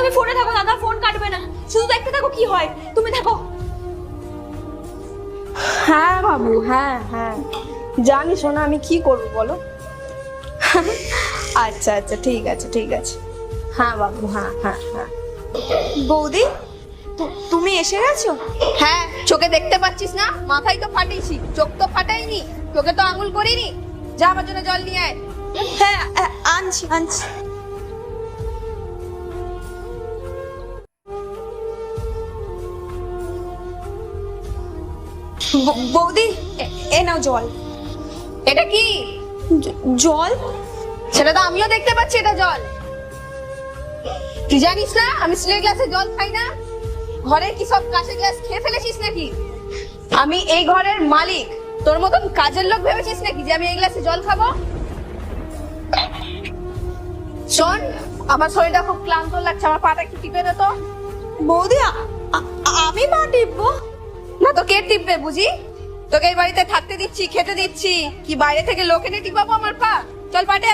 তুমি ফোনে থাকো দাদা, ফোন কাটবে না, শুধু দেখতে থাকো কি হয়, তুমি থাকো। হ্যাঁ বাবু, হ্যাঁ হ্যাঁ জানি শোনা, আমি কি করব বলো। আচ্ছা আচ্ছা ঠিক আছে ঠিক আছে। হ্যাঁ বাবু, হ্যাঁ হ্যাঁ হ্যাঁ। বৌদি, তুমি এসে গেছো? হ্যাঁ, চোখে দেখতে পাচ্ছিস না? মাথায় তো ফাটিয়েছি, চোখ তো ফাটাইনি, চোখে তো আঙুল করিনি। যা আমার জন্য জল নিয়ে আয়। হ্যাঁ আনছি আনছি। বৌদি, এ নাও জল। এটা কি? জল? সেটা তো আমিও দেখতে পাচ্ছি, এটা জল। তুই জানিস না আমি স্টিলের গ্লাসে জল খাই না? ঘরে কি সব কাঁচের গ্লাস খেয়ে ফেলেছিস নাকি? আমি এই ঘরের মালিক, তোর মতন কাজের লোক ভেবেছিস নাকি যে আমি এই গ্লাসে জল খাবো? শোন, আমার শরীরটা খুব ক্লান্ত লাগছে, আমার পাটা একটু টিপে দে তো। বৌদি, আমি পা টিপবো? না তো কে টিপবে বুঝি? তোকে এই বাড়িতে থাকতে দিচ্ছি, খেতে দিচ্ছি, কি বাইরে থেকে লোক এনে টিপাবো আমার পা? চল পাটে।